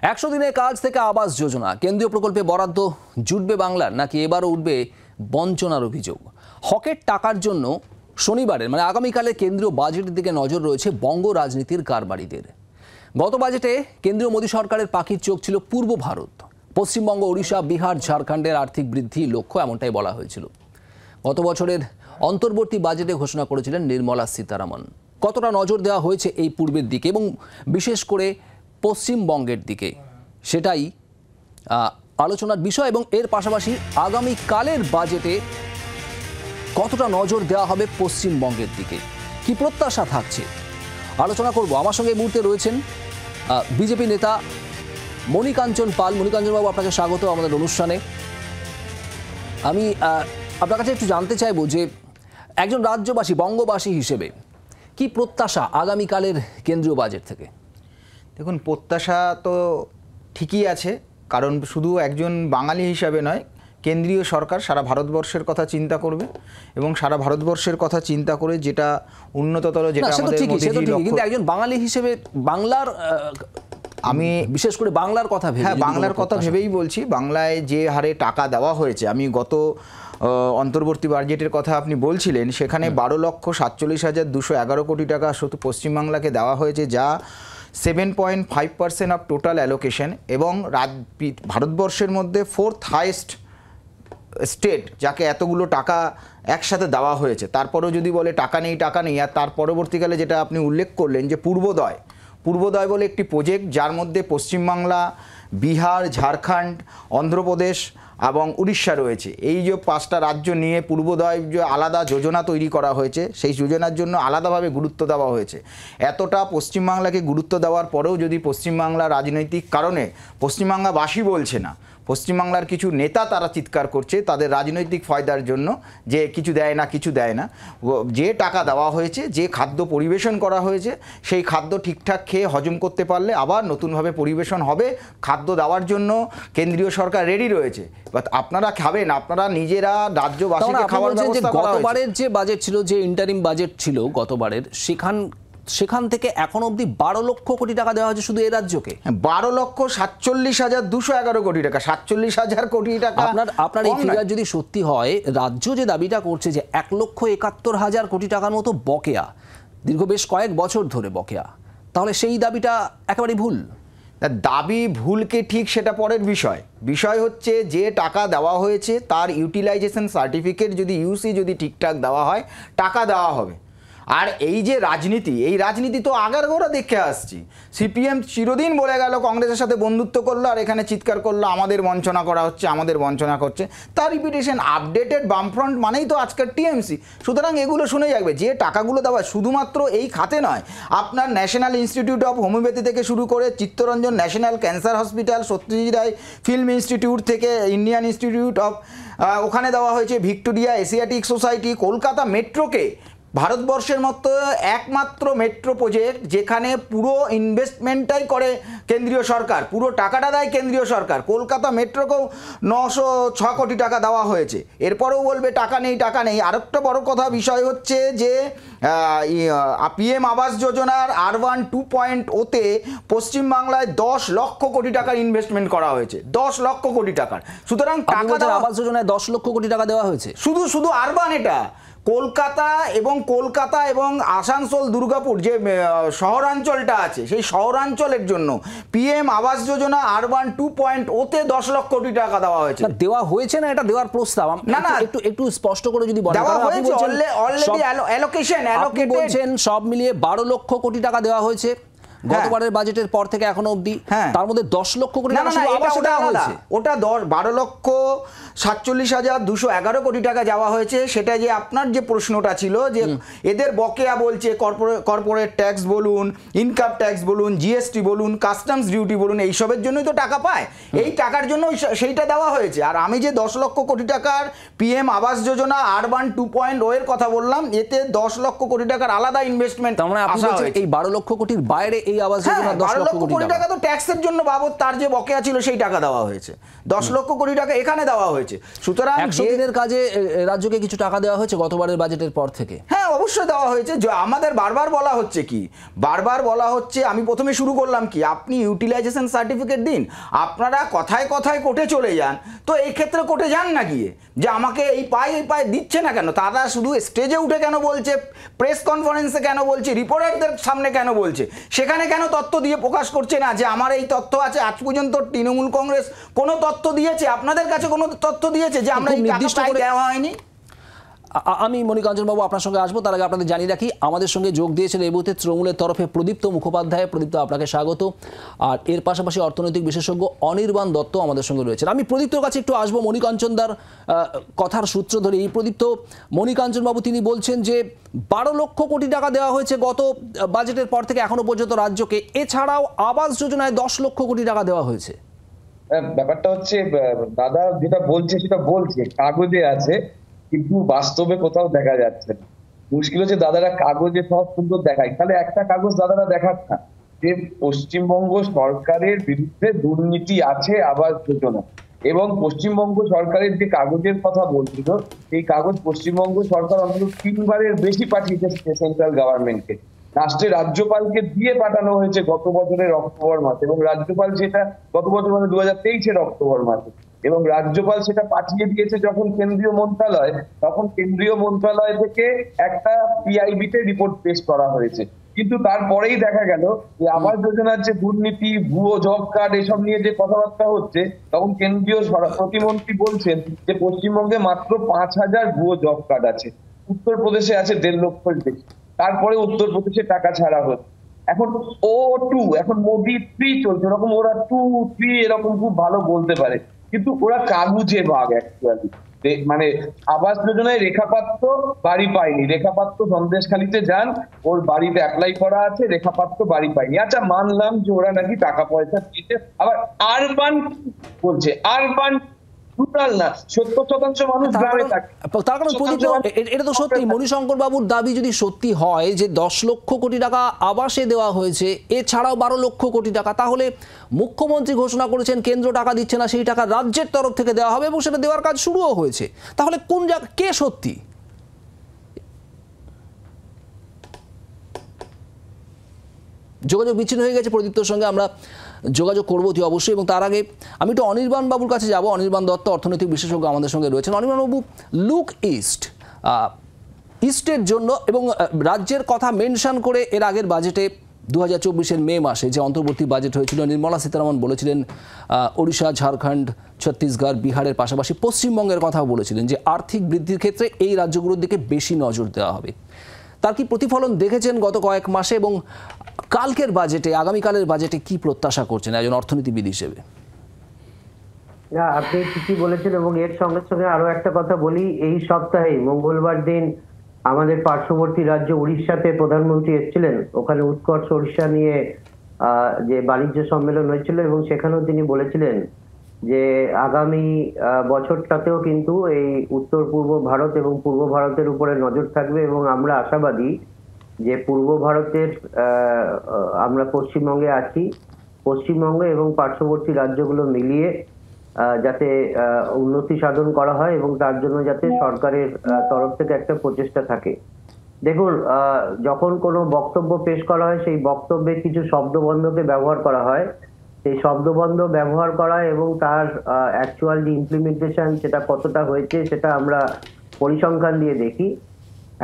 100 দিনের কাজ থেকে আবাস যোজনা কেন্দ্রীয় প্রকল্পে বরাদ্দ জুটবে বাংলার, নাকি এবারও উঠবে বঞ্চনার অভিযোগ? হকের টাকার জন্য শনিবারের আগামীকালে কেন্দ্রীয় বাজেটের দিকে নজর রয়েছে বঙ্গ রাজনীতির কারবারিদের। গত বাজেটে কেন্দ্রীয় মোদী সরকারের পাখির চোখ ছিল পূর্ব ভারত, পশ্চিমবঙ্গ, ওড়িশা, বিহার, ঝাড়খণ্ডের আর্থিক বৃদ্ধি লক্ষ্য, এমনটাই বলা হয়েছিল। গত বছরের অন্তর্বর্তী বাজেটে ঘোষণা করেছিলেন নির্মলা সীতারামন। কতটা নজর দেওয়া হয়েছে এই পূর্বের দিকে এবং বিশেষ করে পশ্চিমবঙ্গের দিকে, সেটাই আলোচনার বিষয়। এবং এর পাশাপাশি আগামীকালের বাজেটে কতটা নজর দেওয়া হবে পশ্চিমবঙ্গের দিকে, কি প্রত্যাশা থাকছে, আলোচনা করব। আমার সঙ্গে এই মুহূর্তে রয়েছেন বিজেপি নেতা মণিকাঞ্চন পাল। মণিকাঞ্চনবাবু, আপনাকে স্বাগত আমাদের অনুষ্ঠানে। আমি আপনার কাছে একটু জানতে চাইব যে একজন রাজ্যবাসী, বঙ্গবাসী হিসেবে কি প্রত্যাশা আগামীকালের কেন্দ্রীয় বাজেট থেকে? দেখুন, প্রত্যাশা তো ঠিকই আছে, কারণ শুধু একজন বাঙালি হিসাবে নয়, কেন্দ্রীয় সরকার সারা ভারতবর্ষের কথা চিন্তা করবে এবং সারা ভারতবর্ষের কথা চিন্তা করে যেটা উন্নততর, যেটা আমাদের কিন্তু একজন বাঙালি হিসেবে বাংলার, আমি বিশেষ করে বাংলার কথা ভেবে, হ্যাঁ, বাংলার কথা ভেবেই বলছি। বাংলায় যে হারে টাকা দেওয়া হয়েছে, আমি গত অন্তর্বর্তী বাজেটের কথা আপনি বলছিলেন, সেখানে 12,47,211 কোটি টাকা শুধু পশ্চিমবাংলাকে দেওয়া হয়েছে, যা 7.5% অফ টোটাল অ্যালোকেশন, এবং ভারতবর্ষের মধ্যে 4th হাইয়েস্ট স্টেট যাকে এতগুলো টাকা একসাথে দেওয়া হয়েছে। তারপরেও যদি বলে টাকা নেই, আর তার পরবর্তীকালে যেটা আপনি উল্লেখ করলেন যে পূর্বোদয় বলে একটি প্রজেক্ট, যার মধ্যে পশ্চিমবাংলা, বিহার, ঝাড়খণ্ড, অন্ধ্রপ্রদেশ এবং উড়িষ্যা রয়েছে। এই যে 5টা রাজ্য নিয়ে পূর্বোদয় যে আলাদা যোজনা তৈরি করা হয়েছে, সেই যোজনার জন্য আলাদাভাবে গুরুত্ব দেওয়া হয়েছে। এতটা পশ্চিমবাংলাকে গুরুত্ব দেওয়ার পরেও যদি পশ্চিমবাংলা রাজনৈতিক কারণে পশ্চিমবাংলাবাসী বলছে না, পশ্চিমবাংলার কিছু নেতা তারা চিৎকার করছে তাদের রাজনৈতিক ফায়দার জন্য যে কিছু দেয় না, যে টাকা দেওয়া হয়েছে, যে খাদ্য পরিবেশন করা হয়েছে, সেই খাদ্য ঠিকঠাক খেয়ে হজম করতে পারলে আবার নতুনভাবে পরিবেশন হবে। খাদ্য দেওয়ার জন্য কেন্দ্রীয় সরকার রেডি রয়েছে, বাট আপনারা খাবেন, আপনারা নিজেরা রাজ্যবাসীকে খাওয়ার ব্যবস্থা করা হয়েছে। গতবারের যে বাজেট ছিল, যে ইন্টারিম বাজেট ছিল গতবারের, সেখান থেকে এখন অবধি 12 লক্ষ কোটি টাকা দেওয়া হয়েছে শুধু এই রাজ্যকে। 12,47,211 কোটি টাকা, 47,000 কোটি টাকা। আপনার এই ফিগার যদি সত্যি হয়, রাজ্য যে দাবিটা করছে যে 1,71,000 কোটি টাকার মতো বকেয়া, দীর্ঘ বেশ কয়েক বছর ধরে বকেয়া, তাহলে সেই দাবিটা একেবারে ভুল। দাবি ভুলকে ঠিক সেটা পরের বিষয় হচ্ছে যে টাকা দেওয়া হয়েছে তার ইউটিলাইজেশন সার্টিফিকেট যদি ইউসি যদি ঠিকঠাক দেওয়া হয়, টাকা দেওয়া হবে। আর এই যে রাজনীতি তো আগারগোড়া দেখে আসছি। সিপিএম চিরদিন বলে গেল কংগ্রেসের সাথে বন্ধুত্ব করলো, আর এখানে চিৎকার করলো আমাদের বঞ্চনা করা হচ্ছে, আমাদের বঞ্চনা করছে। তার রিপিটেশন, আপডেটেড বামফ্রন্ট মানেই তো আজকের টিএমসি। সুতরাং এগুলো শুনে যাবে যে টাকাগুলো দেওয়া শুধুমাত্র এই খাতে নয়, আপনার ন্যাশনাল ইনস্টিটিউট অফ হোমিওপ্যাথি থেকে শুরু করে Chittaranjan national cancer hospital, Satyajit Ray film institute থেকে ইন্ডিয়ান ইনস্টিটিউট অফ, ওখানে দেওয়া হয়েছে ভিক্টোরিয়া এশিয়াটিক সোসাইটি, কলকাতা মেট্রোকে ভারতবর্ষের মতো একমাত্র মেট্রো প্রজেক্ট যেখানে পুরো ইনভেস্টমেন্টটাই করে কেন্দ্রীয় সরকার, পুরো টাকাটা দেয় কেন্দ্রীয় সরকার। কলকাতা মেট্রোকেও 906 কোটি টাকা দেওয়া হয়েছে। এরপরেও বলবে টাকা নেই। আরেকটা বড় বিষয় হচ্ছে যে পিএম আবাস যোজনার R1 2.0-তে পশ্চিমবাংলায় 10 লক্ষ কোটি টাকার ইনভেস্টমেন্ট করা হয়েছে, 10 লক্ষ কোটি টাকার। সুতরাং আবাস যোজনায় 10 লক্ষ কোটি টাকা দেওয়া হয়েছে শুধু আরবান। এটা কলকাতা এবং আসানসোল, দুর্গাপুর যে শহরাঞ্চলটা আছে, সেই শহরাঞ্চলের জন্য পিএম আবাস যোজনা R1 2.0-তে 10 লক্ষ কোটি টাকা দেওয়া হয়েছে। দেওয়া হয়েছে না, এটা দেওয়ার প্রস্তাব। না, একটু স্পষ্ট করে যদি বলেন। দেওয়া হয়েছে অলরেডি, অ্যালোকেশন সব মিলিয়ে 12 লক্ষ কোটি টাকা দেওয়া হয়েছে গতবারের বাজেটের পর থেকে এখনো অবধি। তার মধ্যে 10 লক্ষ কোটি টাকা ওটা 12,47,211 কোটি টাকা যাওয়া হয়েছে। সেটা যে আপনার যে প্রশ্নটা ছিল যে এদের বকেয়া বলছে, কর্পোরেট ট্যাক্স বলুন, ইনকাম ট্যাক্স বলুন, জিএসটি বলুন, কাস্টমস ডিউটি বলুন, এইসবের জন্যই তো টাকা পায়। এই টাকার জন্য সেইটা দেওয়া হয়েছে। আর আমি যে 10 লক্ষ কোটি টাকার পিএম আবাস যোজনা R1 2.0 এর কথা বললাম, এতে 10 লক্ষ কোটি টাকার আলাদা ইনভেস্টমেন্ট। তার মানে এই 12 লক্ষ কোটির বাইরে এই আবাস যোজনা 10 লক্ষ কোটি টাকা? তো ট্যাক্সের জন্য বাবদ তার যে বকেয়া ছিল সেই টাকা দেওয়া হয়েছে, 10 লক্ষ কোটি টাকা এখানে দেওয়া হয়েছে। সুতরাং 100 দিনের কাজে রাজ্যকে কিছু টাকা দেওয়া হয়েছে গতবারের বাজেটের পর থেকে? হ্যাঁ, অবশ্যই দেওয়া হয়েছে। আমাদের বারবার বলা হচ্ছে কি, বারবার বলা হচ্ছে, আমি প্রথমে শুরু করলাম কি, আপনি ইউটিলাইজেশন সার্টিফিকেট দিন। আপনারা কথায় কথায় কোর্টে চলে যান, তো এই ক্ষেত্রে কোর্টে যান না গিয়ে যে আমাকে এই পায় দিচ্ছে না কেন? তারা শুধু স্টেজে উঠে কেন বলছে, প্রেস কনফারেন্সে কেন বলছে, রিপোর্টারদের সামনে কেন বলছে, সেখানে কেন তথ্য দিয়ে প্রকাশ করছে না যে আমার এই তথ্য আছে? আজ পর্যন্ত তৃণমূল কংগ্রেস কোনো তথ্য দিয়েছে? আপনাদের কাছে কোনো তথ্য দিয়েছে যে আমরা এই টাকা দেওয়া হয়নি? আমি মণিকাঞ্চন বাবু আপনার সঙ্গে আসবো, তার আগে আপনাদের জানিয়ে রাখি আমাদের সঙ্গে যোগ দিয়েছেন এই মুহূর্তে তৃণমূলের তরফে প্রদীপ্ত মুখোপাধ্যায়। প্রদীপ্ত, আপনাকে স্বাগত। আর এর পাশাপাশি অর্থনৈতিক বিশেষজ্ঞ অনির্বাণ দত্ত আমাদের সঙ্গে রয়েছেন। আমি প্রদীপ্তর কাছে একটু আসবো মণিকাঞ্চনদার কথার সূত্র ধরে। এই প্রদীপ্ত, মণিকাঞ্চন বাবু তিনি বলছেন যে 12 লক্ষ কোটি টাকা দেওয়া হয়েছে গত বাজেটের পর থেকে এখনো পর্যন্ত রাজ্যকে, এছাড়াও আবাস যোজনায় 10 লক্ষ কোটি টাকা দেওয়া হয়েছে। ব্যাপারটা হচ্ছে দাদা যেটা বলছে সেটা বলছে, কাগজে আছে, কিন্তু বাস্তবে কোথাও দেখা যাচ্ছে না। মুশকিল হচ্ছে দাদারা কাগজে সব সুন্দর দেখায়, তাহলে একটা কাগজ দাদারা দেখাক না যে পশ্চিমবঙ্গ সরকারের বিরুদ্ধে দুর্নীতি আছে আবাস যোজনা, এবং পশ্চিমবঙ্গ সরকারের যে কাগজের কথা বলছিল সেই কাগজ পশ্চিমবঙ্গ সরকার অন্তত 3বারের বেশি পাঠিয়েছে সেন্ট্রাল গভর্নমেন্টকে। রাষ্ট্রের রাজ্যপালকে দিয়ে পাঠানো হয়েছে গত বছরের অক্টোবর মাসে, এবং রাজ্যপাল সেটা গত বছর মানে 2023-এর অক্টোবর মাসে, এবং রাজ্যপাল সেটা পাঠিয়ে দিয়েছে যখন কেন্দ্রীয় মন্ত্রণালয়, তখন কেন্দ্রীয় মন্ত্রণালয় থেকে একটা পিআইবিতে রিপোর্ট পেশ করা হয়েছে। কিন্তু তারপরেই দেখা গেল যে আবাস যোজনার যে দুর্নীতি, ভুয়ো জব কার্ড, এসব নিয়ে যে কথাবার্তা হচ্ছে, তখন কেন্দ্রীয় প্রতিমন্ত্রী বলছেন যে পশ্চিমবঙ্গে মাত্র 5,000 ভুয়ো জব কার্ড আছে, উত্তরপ্রদেশে আছে 1.5 লক্ষের বেশি। তারপরে উত্তরপ্রদেশে টাকা ছাড়া হচ্ছে। এখন O2, এখন মোদি 3 চলছে, এরকম ওরা 2, 3 এরকম খুব ভালো বলতে পারে, কিন্তু ওরা কাগুজে বাঘ অ্যাকচুয়ালি। মানে আবাস যোজনায় রেখাপাত্র বাড়ি পায়নি, রেখাপাত্র সন্দেশখালিতে যান, ওর বাড়িতে অ্যাপ্লাই করা আছে, রেখাপাত্র বাড়ি পায়নি। আচ্ছা, মানলাম যে ওরা নাকি টাকা পয়সা দিয়েছে, আবার আরবান বলছে, আরবান টোটাল না, 70% মানুষ গ্রামে থাকে। তার কারণ এটা তো সত্যি, মণিশঙ্কর বাবুর দাবি যদি সত্যি হয় যে 10 লক্ষ কোটি টাকা আবাসে দেওয়া হয়েছে, এছাড়াও 12 লক্ষ কোটি টাকা, তাহলে মুখ্যমন্ত্রী ঘোষণা করেছেন কেন্দ্র টাকা দিচ্ছে না, সেই টাকা রাজ্যের তরফ থেকে দেওয়া হবে এবং সেটা দেওয়ার কাজ শুরুও হয়েছে। তাহলে কোন জায়গা, কে সত্যি? যোগাযোগ বিচ্ছিন্ন হয়ে গেছে প্রদীপ্তর সঙ্গে, আমরা যোগাযোগ করবো অতি অবশ্যই। এবং তার আগে আমি একটু অনির্বাণ বাবুর কাছে যাব। অনির্বাণ দত্ত অর্থনৈতিক বিশেষজ্ঞ আমাদের সঙ্গে রয়েছেন। অনির্বাণ বাবু, লুক ইস্টের জন্য এবং রাজ্যের কথা মেনশন করে এর আগের বাজেটে 2024-এর মে মাসে যে অন্তর্বর্তী বাজেট হয়েছিল, নির্মলা সীতারামন বলেছিলেন ওড়িশা, ঝাড়খণ্ড, ছত্তিশগড়, বিহারের পাশাপাশি পশ্চিমবঙ্গের কথাও বলেছিলেন যে আর্থিক বৃদ্ধির ক্ষেত্রে এই রাজ্যগুলোর দিকে বেশি নজর দেওয়া হবে। তার কি প্রতিফলন দেখেছেন গত কয়েক মাসে, এবং কালকের বাজেটে, আগামীকালের বাজেটে কি প্রত্যাশা করছেন একজন অর্থনীতিবিদ হিসেবে? না, আপনি ঠিকই বলেছেন, এবং এর সঙ্গে সঙ্গে আরো একটা কথা বলি। এই সপ্তাহে মঙ্গলবার দিন আমাদের পার্শ্ববর্তী রাজ্য উড়িষ্যাতে প্রধানমন্ত্রী এসেছিলেন। ওখানে উৎকর্ষ উড়িষ্যা নিয়ে যে বাণিজ্য সম্মেলন হয়েছিল, এবং সেখানেও তিনি বলেছিলেন যে আগামী বছরটাতেও কিন্তু এই উত্তর পূর্ব ভারত এবং পূর্ব ভারতের উপরে নজর থাকবে, এবং আমরা আশাবাদী যে পূর্ব ভারতের আমরা পশ্চিমবঙ্গে আছি, পশ্চিমবঙ্গ এবং পার্শ্ববর্তী রাজ্যগুলো মিলিয়ে যাতে উন্নতি সাধন করা হয়, এবং তার জন্য যাতে সরকারের তরফ থেকে একটা প্রচেষ্টা থাকে। দেখুন, যখন কোনো বক্তব্য পেশ করা হয়, সেই বক্তব্যে কিছু শব্দবন্ধকে ব্যবহার করা হয়। সেই শব্দবন্ধ ব্যবহার করা এবং তার অ্যাকচুয়াল যে ইমপ্লিমেন্টেশন সেটা কতটা হয়েছে সেটা আমরা পরিসংখ্যান দিয়ে দেখি।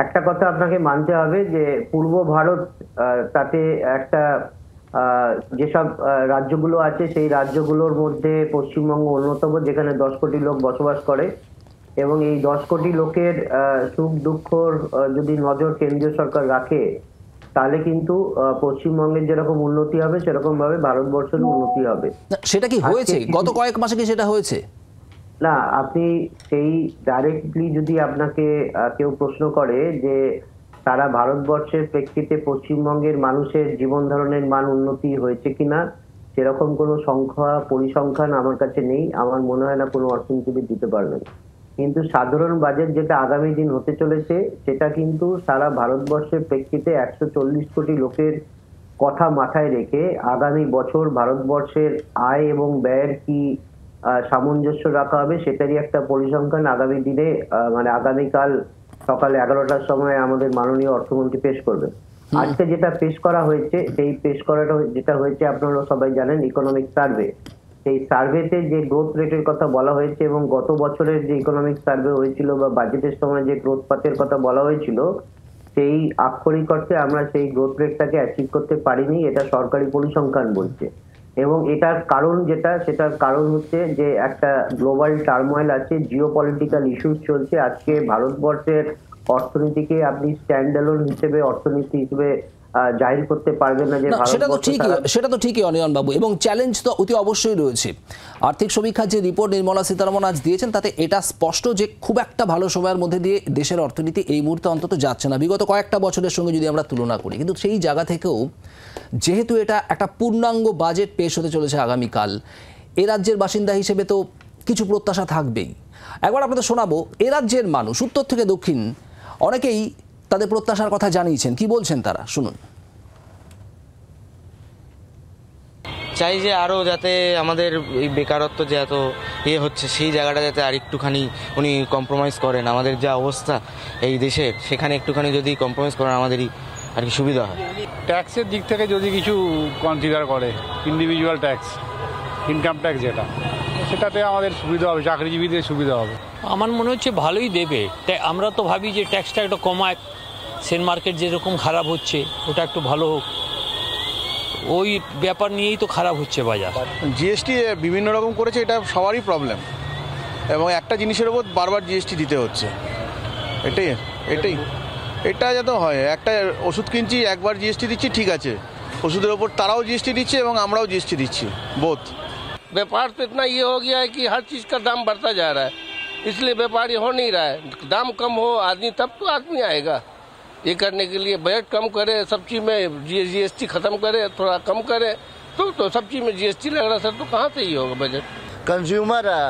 একটা কথা আপনাকে মানতে হবে যে পূর্ব ভারত, তাতে একটা যেসব রাজ্যগুলো আছে সেই রাজ্যগুলোর মধ্যে পশ্চিমবঙ্গ অন্যতম, যেখানে 10 কোটি লোক বসবাস করে, এবং এই 10 কোটি লোকের সুখ দুঃখর যদি নজর কেন্দ্রীয় সরকার রাখে, তাহলে কিন্তু পশ্চিমবঙ্গের যেরকম উন্নতি হবে সেরকম ভাবে ভারতবর্ষের উন্নতি হবে। সেটা কি হয়েছে গত কয়েক মাসে? কি সেটা হয়েছে? না, আপনি সেই ডাইরেক্টলি যদি আপনাকে কেউ প্রশ্ন করে যে সারা ভারতবর্ষের প্রেক্ষিতে পশ্চিমবঙ্গের মানুষের জীবন ধারণের মান উন্নতি হয়েছে কিনা, সেরকম কোনো সংখ্যা পরিসংখ্যান আমার কাছে নেই। আমার মনে হয় না কোনো অর্থনীতিবিদ দিতে পারবেন। কিন্তু সাধারণ বাজেট যেটা আগামী দিন হতে চলেছে, সেটা কিন্তু সারা ভারতবর্ষের প্রেক্ষিতে 140 কোটি লোকের কথা মাথায় রেখে আগামী বছর ভারতবর্ষের আয় এবং ব্যয়ের কি সামঞ্জস্য রাখা হবে সেটারই একটা পরিসংখ্যান আগামী দিনে মানে আগামীকাল সকাল 11টার সময় আমাদের মাননীয় অর্থমন্ত্রী পেশ করবে। আজকে যেটা পেশ করা হয়েছে সেই পেশ করাটা যেটা হয়েছে আপনারা সবাই জানেন ইকোনমিক সার্ভে। সেই সার্ভেতে যে গ্রোথ রেটের কথা বলা হয়েছে এবং গত বছরের যে ইকোনমিক সার্ভে হয়েছিল বা বাজেটের সময় যে গ্রোথ পাতের কথা বলা হয়েছিল সেই আক্ষরিক অর্থে আমরা সেই গ্রোথ রেটটাকে অ্যাচিভ করতে পারিনি, এটা সরকারি পরিসংখ্যান বলছে। এবং এটার কারণ সেটার কারণ হচ্ছে যে একটা গ্লোবাল টার্মোয়েল আছে, জিওপলিটিক্যাল ইস্যুস চলছে। আজকে ভারতবর্ষের অর্থনীতিকে আপনি স্ট্যান্ড অ্যালোন হিসেবে অর্থনীতি হিসেবে জাহির করতে পারবেন না যে সেটা তো ঠিকই অনিয়ন বাবু, এবং চ্যালেঞ্জ তো অতি অবশ্যই রয়েছে। আর্থিক সমীক্ষার যে রিপোর্ট নির্মলা সীতারামন আজ দিয়েছেন তাতে এটা স্পষ্ট যে খুব একটা ভালো সময়ের মধ্যে দিয়ে দেশের অর্থনীতি এই মুহূর্তে অন্তত যাচ্ছে না, বিগত কয়েকটা বছরের সঙ্গে যদি আমরা তুলনা করি। কিন্তু সেই জায়গা থেকেও যেহেতু এটা একটা পূর্ণাঙ্গ বাজেট পেশ হতে চলেছে আগামীকাল, এ রাজ্যের বাসিন্দা হিসেবে তো কিছু প্রত্যাশা থাকবেই। একবার আপনাদের শোনাবো এ রাজ্যের মানুষ উত্তর থেকে দক্ষিণ অনেকেই তাদের প্রত্যাশার কথা জানিয়েছেন, কি বলছেন তারা শুনুন। চাই যে আরও যাতে আমাদের এই বেকারত্ব যে এত হচ্ছে সেই জায়গাটা যাতে আর একটুখানি উনি কম্প্রোমাইজ করেন। আমাদের যা অবস্থা এই দেশের সেখানে একটুখানি যদি কম্প্রোমাইজ করেন আমাদেরই আর কি সুবিধা হয়। ট্যাক্সের দিক থেকে যদি কিছু কনসিডার করে, ইন্ডিভিজুয়াল ট্যাক্স, ইনকাম ট্যাক্স যেটা, সেটাতে আমাদের সুবিধা হবে, চাকরিজীবীদের সুবিধা হবে। আমার মনে হচ্ছে ভালোই দেবে। আমরা তো ভাবি যে ট্যাক্সটা একটু কমায়, শেয়ার মার্কেট যেরকম খারাপ হচ্ছে ওটা একটু ভালো হোক, ওই ব্যাপার নিয়েই তো খারাপ হচ্ছে বাজার। জিএসটি বিভিন্ন রকম করেছে, এটা সবারই প্রবলেম, এবং একটা জিনিসের ওপর বারবার জিএসটি দিতে হচ্ছে। এটা যাতে হয়, একটা ওষুধ কিনছি একবার জিএসটি দিচ্ছি, ঠিক আছে, ওষুধের ওপর তারাও জিএসটি দিচ্ছে এবং আমরাও জিএসটি দিচ্ছি, বোথ। व्यापार तो इतना ये हो गया है कि हर चीज़ का दाम बढ़ता जा रहा है, इसलिए व्यापारी हो नहीं रहा है। दाम कम हो आदमी तब तो आदमी आएगा ये करने के लिए। बजट कम करे, सब चीज़ में जीएसटी ख़त्म करे, थोड़ा कम करे, तो सब चीज़ में जीएसटी लग रहा है सर, तो कहाँ से ही होगा बजट। कंज्यूमर है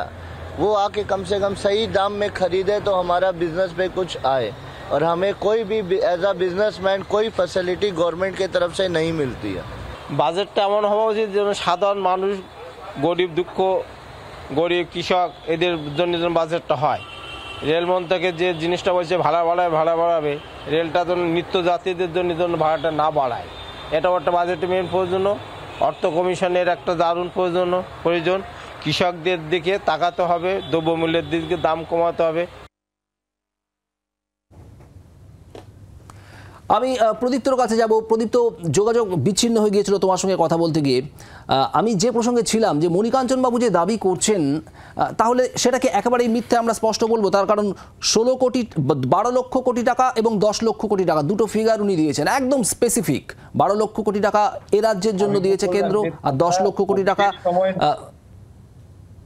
वो आके कम से कम सही दाम में खरीदे तो हमारा बिजनेस पे कुछ आए, और हमें कोई भी एज अ बिजनेसमैन कोई फैसिलिटी गवर्नमेंट की तरफ से नहीं मिलती है। বাজেটটা এমন হওয়া উচিত যেন সাধারণ মানুষ, গরিব দুঃখ, গরিব কৃষক এদের জন্য যেন বাজেটটা হয়। রেলমন থেকে যে জিনিসটা বলছে ভাড়া বাড়াবে, রেলটা তো নিত্য যাত্রীদের জন্য ভাড়াটা না বাড়ায়, এটাও একটা বাজেটে মেন প্রয়োজন। অর্থ কমিশনের একটা দারুণ প্রয়োজন। কৃষকদের দিকে তাকাতে হবে, দ্রব্যমূল্যের দিকে দাম কমাতে হবে। আমি প্রদীপ্তর কাছে যাব। প্রদীপ্ত, যোগাযোগ বিচ্ছিন্ন হয়ে গিয়েছিল তোমার সঙ্গে কথা বলতে গিয়ে। আমি যে প্রসঙ্গে ছিলাম যে মণিকাঞ্চনবাবু যে দাবি করছেন তাহলে সেটাকে একেবারেই মিথ্যে আমরা স্পষ্ট বলবো, তার কারণ 12 লক্ষ কোটি টাকা এবং 10 লক্ষ কোটি টাকা দুটো ফিগার উনি দিয়েছেন একদম স্পেসিফিক। 12 লক্ষ কোটি টাকা এ রাজ্যের জন্য দিয়েছে কেন্দ্র, আর 10 লক্ষ কোটি টাকা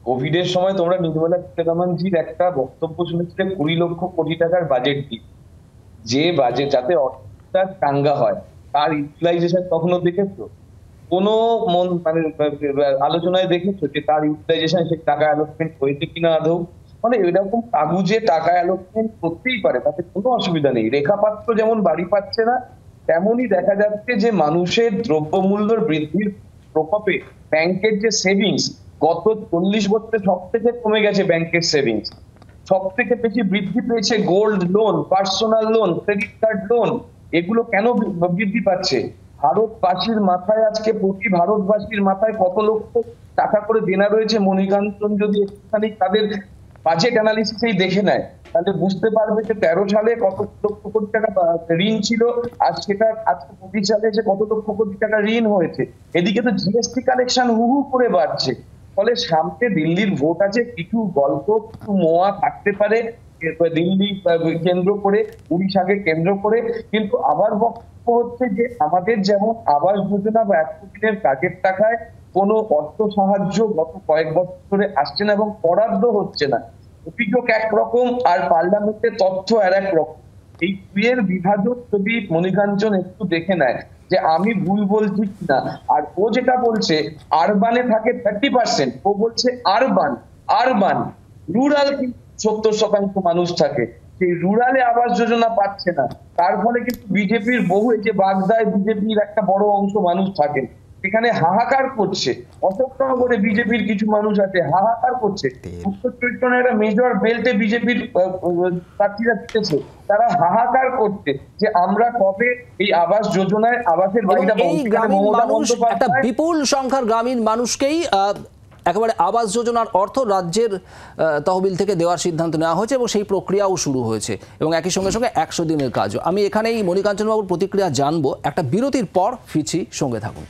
কোভিডের সময় তোমরা নির্মলা সীতারামনজির একটা বক্তব্য শুনেছিলে 20 লক্ষ কোটি টাকার বাজেট দিই, যে বাজেট যাতে অর্থটা চাঙ্গা হয় তার ইউটিলাইজেশন কখনো দেখেছো? কোনো মানে আলোচনায় দেখেছো যে তার ইউটিলাইজেশন, সে টাকা অ্যালোটমেন্ট হয়েছে কিনা আদৌ? মানে এরকম কাগজে টাকা অ্যালোটমেন্ট করতেই পারে, তাতে কোনো অসুবিধা নেই। রেখাপাত্র যেমন বাড়ি পাচ্ছে না, তেমনই দেখা যাচ্ছে যে মানুষের দ্রব্যমূল্যের বৃদ্ধির প্রকোপে ব্যাংকের যে সেভিংস গত 40 বছরে সব থেকে কমে গেছে। ব্যাংকের সেভিংস সব থেকে বেশি বৃদ্ধি পেয়েছে gold loan, personal loan, credit card loan. এগুলো কেন বৃদ্ধি পাচ্ছে? ভারতবাসীর মাথায় আজকে, প্রতি ভারতবাসীর মাথায় কত লক্ষ টাকা করে দেনা রয়েছে। মণিকাঞ্চন যদি একটুখানি তাদের বাজেট অ্যানালিসিসেই দেখে নেয় তাহলে বুঝতে পারবে যে 13 সালে কত লক্ষ কোটি টাকা ঋণ ছিল, আর সেটা আজকে 25 সালে যে কত লক্ষ কোটি টাকা ঋণ হয়েছে। এদিকে তো জিএসটি কালেকশন হু করে বাড়ছে। ফলে সামনে দিল্লির ভোট আছে, কিছু গল্প, কিছু মোয়া থাকতে পারে দিল্লি কেন্দ্র করে, উড়িষ্যাকে কেন্দ্র করে, কিন্তু আবার বক্তব্য হচ্ছে যে আমাদের যেমন আবাস যোজনা বা 100 দিনের কাজের টাকায় কোনো অর্থ সাহায্য গত কয়েক বছর ধরে আসছে না এবং বরাদ্দ হচ্ছে না। অভিযোগ একরকম আর পার্লামেন্টের তথ্য আর এক রকম। এই দুইয়ের বিভাজন যদি মণিকাঞ্চন একটু দেখে নেয় যে আমি ভুল বলছি কিনা। আর ও যেটা বলছে আরবানে থাকে 30%, ও বলছে আরবান রুরাল 70% মানুষ থাকে। সেই রুরালে আবাস যোজনা পাচ্ছে না। তার ফলে কিন্তু বিজেপির বহু, এই যে বাগদায় বিজেপির একটা বড় অংশ মানুষ থাকেন, সেখানে হাহাকার করছে। অশোকনগরে বিজেপির কিছু মানুষ আছে, হাহাকার করছে। উত্তর চব্বিশ একটা মেজর বেল্টে বিজেপির প্রার্থীরা জিতেছে, তারা হাহাকার করছে যে আমরা কবে এই আবাস যোজনায় আবাসের বাড়িটা পাবো। এই গ্রামীণ মানুষ, একটা বিপুল সংখ্যার গ্রামীণ মানুষকেই একেবারে আবাস যোজনার অর্থ রাজ্যের তহবিল থেকে দেওয়ার সিদ্ধান্ত নেওয়া হয়েছে এবং সেই প্রক্রিয়াও শুরু হয়েছে এবং একই সঙ্গে সঙ্গে 100 দিনের কাজও। আমি এখানেই মণিকাঞ্চন বাবুর প্রতিক্রিয়া জানবো, একটা বিরতির পর ফিরছি, সঙ্গে থাকুন।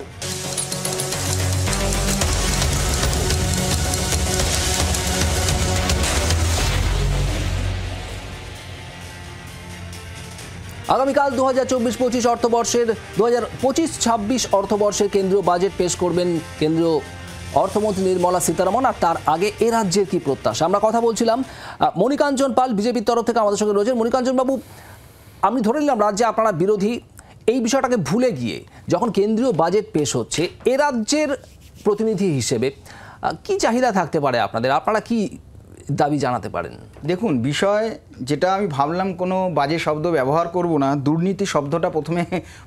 আগামীকাল 2024-25 অর্থবর্ষের 2025-26 অর্থবর্ষের কেন্দ্রীয় বাজেট পেশ করবেন কেন্দ্রীয় অর্থমন্ত্রী নির্মলা সীতারমণ। আর তার আগে এ রাজ্যের কি প্রত্যাশা, আমরা কথা বলছিলাম। মণিকাঞ্চন পাল বিজেপির তরফ থেকে আমাদের সঙ্গে রয়েছেন। মণিকাঞ্চন বাবু, আমি ধরে নিলাম রাজ্যে আপনারা বিরোধী, এই বিষয়টাকে ভুলে গিয়ে যখন কেন্দ্রীয় বাজেট পেশ হচ্ছে, এ রাজ্যের প্রতিনিধি হিসেবে কি চাহিদা থাকতে পারে আপনাদের, আপনারা কি দাবি জানাতে পারেন? দেখুন, বিষয় যেটা আমি ভাবলাম কোনো বাজে শব্দ ব্যবহার করব না, দুর্নীতি শব্দটা প্রথমে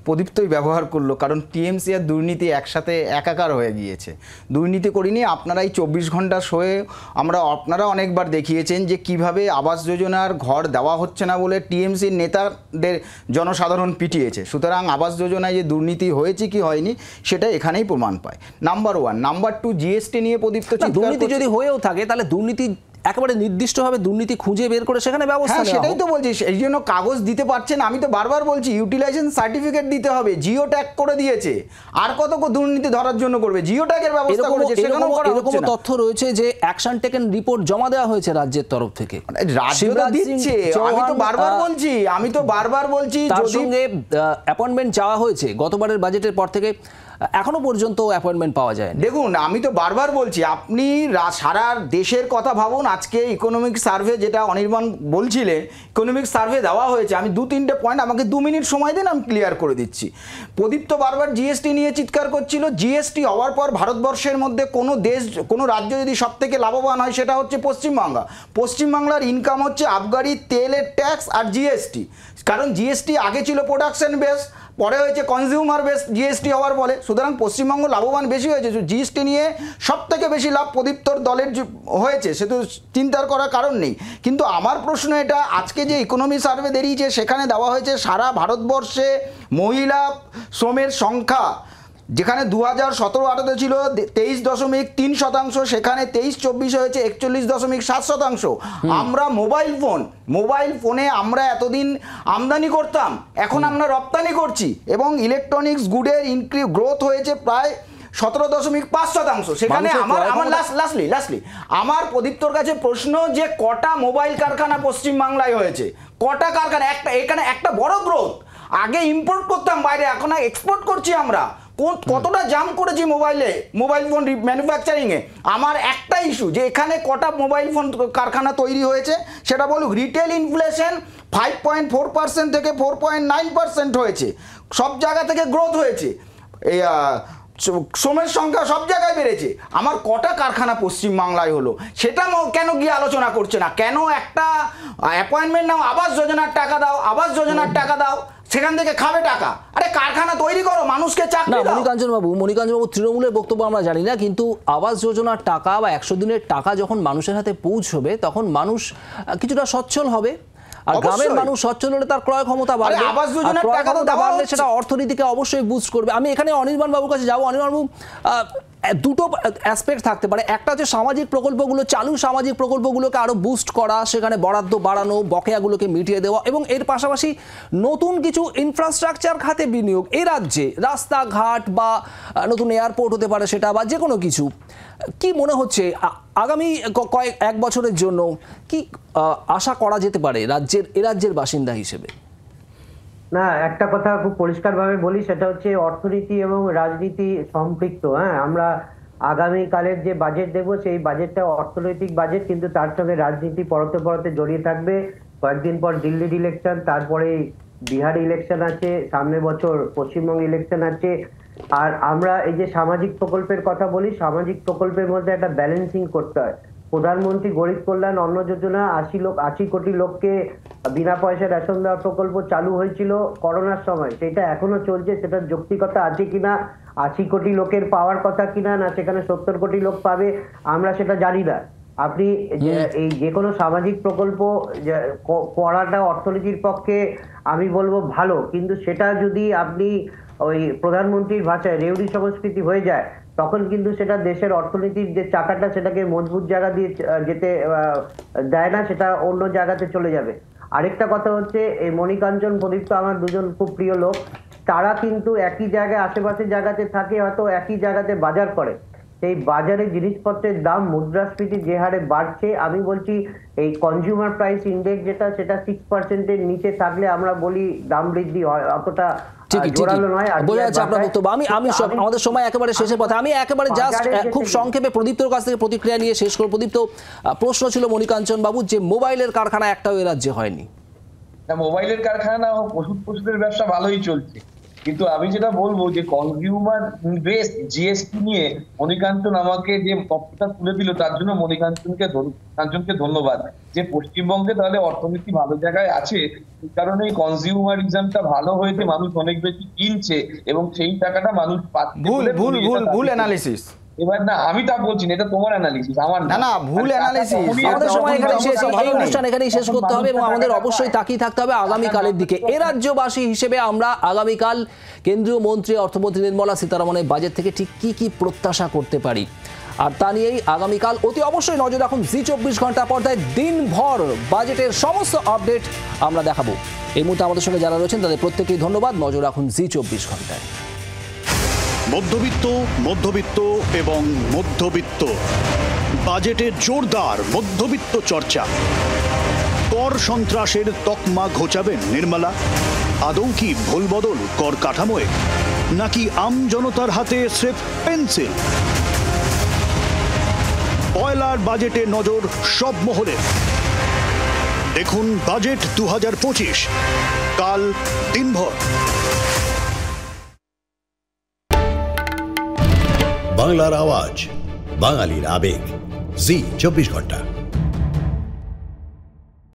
প্রদীপ্তই ব্যবহার করলো, কারণ টিএমসি আর দুর্নীতি একসাথে একাকার হয়ে গিয়েছে। দুর্নীতি করিনি, আপনারাই 24 ঘন্টা শোয়ে আপনারা অনেকবার দেখিয়েছেন যে কিভাবে আবাস যোজনার ঘর দেওয়া হচ্ছে না বলে টিএমসির নেতাদের জনসাধারণ পিটিয়েছে। সুতরাং আবাস যোজনায় যে দুর্নীতি হয়েছে কি হয়নি সেটা এখানেই প্রমাণ পায়, নাম্বার 1। নাম্বার 2, জিএসটি নিয়ে প্রদীপ্ত দুর্নীতি যদি হয়েও থাকে তাহলে দুর্নীতি একেবারে নির্দিষ্টভাবে দুর্নীতি খুঁজে বের করে সেখানে ব্যবস্থা নেওয়া। সেটাই তো বলছি, এই জন্য কাগজ দিতে পারছেন। আমি তো বারবার বলছি ইউটিলাইজেশন সার্টিফিকেট দিতে হবে, জিও ট্যাগ করে দিয়েছে, আর কত দুর্নীতি ধরার জন্য করবে, জিও ট্যাগের ব্যবস্থা করেছে, সেখানেও করা হচ্ছে না। তথ্য রয়েছে যে অ্যাকশন টেকেন রিপোর্ট জমা দেওয়া হয়েছে রাজ্যের তরফ থেকে। রাজ্য তো দিচ্ছে, আমি তো বারবার বলছি তার সঙ্গে অ্যাপয়েন্টমেন্ট চাওয়া হয়েছে গতবারের বাজেটের পর থেকে, এখনো পর্যন্ত অ্যাপয়েন্টমেন্ট পাওয়া যায়। দেখুন, আমি তো বারবার বলছি আপনি সারা দেশের কথা ভাবুন। আজকে ইকোনমিক সার্ভে যেটা অনির্বাণ বলছিলেন, ইকোনমিক সার্ভে দেওয়া হয়েছে, আমি 2-3টে পয়েন্ট, আমাকে 2 মিনিট সময় দিন, আমি ক্লিয়ার করে দিচ্ছি। প্রদীপ্ত বারবার জিএসটি নিয়ে চিৎকার করছিল। জিএসটি হওয়ার পর ভারতবর্ষের মধ্যে কোনো রাজ্য যদি সব থেকে লাভবান হয় সেটা হচ্ছে পশ্চিমবাংলা। পশ্চিমবাংলার ইনকাম হচ্ছে আবগারি, তেলের ট্যাক্স আর জিএসটি। কারণ জিএসটি আগে ছিল প্রোডাকশন বেস, পরে হয়েছে কনজিউমার বেস জিএসটি হওয়ার ফলে। সুতরাং পশ্চিমবঙ্গ লাভবান বেশি হয়েছে। জিএসটি নিয়ে সব থেকে বেশি লাভ প্রদীপ্তর দলের হয়েছে, সে তো চিন্তার করার কারণ নেই। কিন্তু আমার প্রশ্ন এটা, আজকে যে ইকোনমি সার্ভে বেরিয়েছে সেখানে দেওয়া হয়েছে সারা ভারতবর্ষে মহিলা শ্রমের সংখ্যা যেখানে 2017-18 ছিল 23.3%, সেখানে 23-24 হয়েছে 41.7%। আমরা মোবাইল ফোনে আমরা এতদিন আমদানি করতাম, এখন আমরা রপ্তানি করছি, এবং ইলেকট্রনিক্স গুডের গ্রোথ হয়েছে প্রায় 17.5%। সেখানে লাস্টলি আমার প্রদীপ্তর কাছে প্রশ্ন যে কটা মোবাইল কারখানা পশ্চিমবাংলায় হয়েছে, কটা কারখানা? এখানে একটা বড় গ্রোথ। আগে ইম্পোর্ট করতাম বাইরে, এখন এক্সপোর্ট করছি আমরা। কতটা জাম্প করেছি মোবাইল ফোন ম্যানুফ্যাকচারিংয়ে। আমার একটা ইস্যু যে এখানে কটা মোবাইল ফোন কারখানা তৈরি হয়েছে সেটা বলুক। রিটেল ইনফ্লেশন 5.4% থেকে 4.9% হয়েছে, সব জায়গা থেকে গ্রোথ হয়েছে, এই শ্রমের সংখ্যা সব জায়গায় বেড়েছে। আমার কটা কারখানা পশ্চিমবাংলায় হলো সেটা কেন গিয়ে আলোচনা করছে না? কেন একটা অ্যাপয়েন্টমেন্ট নাও, আবাস যোজনার টাকা দাও, সেখান থেকে খাবে টাকা? আরে কারখানা তৈরি করো, মানুষকে চাকরি দাও। মণিকাঞ্চন বাবু, তৃণমূলের বক্তব্য আমরা জানি না, কিন্তু আবাস যোজনার টাকা বা 100 দিনের টাকা যখন মানুষের হাতে পৌঁছবে তখন মানুষ কিছুটা সচ্ছল হবে, আর গ্রামের মানুষ সচ্ছল হলে তার ক্রয় ক্ষমতা বাড়বে, আবাস যোজনার টাকা বাড়লে সেটা অর্থনীতিকে অবশ্যই বুস্ট করবে। আমি এখানে অনির্বাণ বাবুর কাছে যাবো। অনির্বাণ বাবু, দুটো অ্যাসপেক্ট থাকতে পারে। একটা হচ্ছে সামাজিক প্রকল্পগুলো, চালু সামাজিক প্রকল্পগুলোকে আরো বুস্ট করা, সেখানে বরাদ্দ বাড়ানো, বকেয়াগুলোকে মিটিয়ে দেওয়া, এবং এর পাশাপাশি নতুন কিছু ইনফ্রাস্ট্রাকচার খাতে বিনিয়োগ। এই রাজ্যে রাস্তাঘাট বা নতুন এয়ারপোর্ট হতে পারে, সেটা বা যে কোনো কিছু। কি মনে হচ্ছে আগামী এক বছরের জন্য কি আশা করা যেতে পারে এ রাজ্যের বাসিন্দা হিসেবে? না, একটা কথা খুব পরিষ্কারভাবে বলি, সেটা হচ্ছে অর্থনীতি এবং রাজনীতি সম্পৃক্ত। আমরা আগামীকালের যে বাজেট দেবো সেই বাজেটটা অর্থনৈতিক বাজেট, কিন্তু তার সঙ্গে রাজনীতি পরতে পরতে জড়িয়ে থাকবে। কয়েকদিন পর দিল্লির ইলেকশন, তারপরে বিহার ইলেকশন আছে, সামনের বছর পশ্চিমবঙ্গ ইলেকশন আছে। আর আমরা এই যে সামাজিক প্রকল্পের কথা বলি, সামাজিক প্রকল্পের মধ্যে একটা ব্যালেন্সিং করতে হয়। প্রধানমন্ত্রী গরিব কল্যাণ অন্ন যোজনা 80 কোটি লোককে বিনা পয়সা রেশন দেওয়ার প্রকল্প চালু হয়েছিল করোনার সময়, সেটা এখনো চলছে। সেটার যৌক্তিকতা আছে কিনা, 80 কোটি লোকের পাওয়ার কথা কিনা, না সেখানে 70 কোটি লোক পাবে, আমরা সেটা জানি না। আপনি এই যে কোনো সামাজিক প্রকল্প করাটা অর্থনীতির পক্ষে আমি বলবো ভালো, কিন্তু সেটা যদি আপনি ওই প্রধানমন্ত্রীর ভাষায় রেউড়ি সংস্কৃতি হয়ে যায়, তখন কিন্তু সেটা দেশের অর্থনীতির যে চাকাটা সেটাকে মজবুত জায়গা দিয়ে যেতে দেয় না, সেটা অন্য জায়গাতে চলে যাবে। আরেকটা কথা হচ্ছে, এই মণিকাঞ্চন প্রদীপ তো আমার দুজন খুব প্রিয় লোক, তারা কিন্তু একই জায়গায় আশেপাশে জায়গাতে থাকে, হয়তো একই জায়গাতে বাজার করে, সেই বাজারে জিনিসপত্রের দাম মুদ্রাস্ফীতি যে হারে বাড়ছে, আমি বলছি এই কনজিউমার প্রাইস ইন্ডেক্স যেটা, সেটা 6%-এর নিচে থাকলে আমরা বলি দাম বৃদ্ধি হয়, অতটা বোঝা যাচ্ছে আপনার বক্তব্য। আমাদের সময় একেবারে শেষের পথে, আমি একেবারে জাস্ট খুব সংক্ষেপে প্রদীপ্তর কাছ থেকে প্রতিক্রিয়া নিয়ে শেষ করব। প্রদীপ্ত, প্রশ্ন ছিল মণিকাঞ্চন বাবু যে মোবাইলের কারখানা একটাও এ রাজ্যে হয়নি। মোবাইলের কারখানা না হোক, ওষুধের ব্যবসা ভালোই চলছে, কিন্তু আমি যেটা বলবো যে কনজিউমার বেস জিএসটি নিয়ে মণিকাঞ্চন আমাকে যে তথ্যটা তুলে দিল, তার জন্য মণিকাঞ্চনকে ধন্যবাদ। যে পশ্চিমবঙ্গে তাহলে অর্থনীতি ভালো জায়গায় আছে, এই কারণে কনজিউমারিজমটা ভালো হয়েছে, মানুষ অনেক বেশি কিনছে এবং সেই টাকাটা মানুষ পাচ্ছে। ভুল অ্যানালিসিস। এবার না, আমি তা বলছি না, এটা তোমার অ্যানালিসিস, আমার না ভুল অ্যানালিসিস। আমাদের সময় এখানেই শেষ, এই অনুষ্ঠান এখানেই শেষ করতে হবে এবং আমাদের অবশ্যই তাকিয়ে থাকতে হবে আগামীকালের দিকে। এ রাজ্যবাসী হিসেবে আমরা আগামীকাল কেন্দ্রীয় মন্ত্রী অর্থমন্ত্রী নির্মলা সীতারামনের বাজেট থেকে ঠিক কি প্রত্যাশা করতে পারি, আর তা নিয়েই আগামীকাল অতি অবশ্যই নজর রাখুন জি24 ঘন্টা পর্দায়। দিনভর বাজেটের সমস্ত আপডেট আমরা দেখাবো। এই মুহূর্তে আমাদের সঙ্গে যারা রয়েছেন তাদের প্রত্যেকেই ধন্যবাদ। নজর রাখুন জি24 ঘন্টায়। মধ্যবিত্ত, মধ্যবিত্ত এবং মধ্যবিত্ত, বাজেটের জোরদার মধ্যবিত্ত চর্চা। কর সন্ত্রাসের তকমা ঘোচাবেন নির্মলা? আদৌ কি ভুল বদল কর কাঠামোয়, নাকি আম জনতার হাতে স্রেফ পেন্সিল? পয়লার বাজেটে নজর সব মহলে। দেখুন বাজেট 2025 কাল দিনভর। বাংলার আওয়াজ, বাঙালির আবেগ, জি24 ঘন্টা।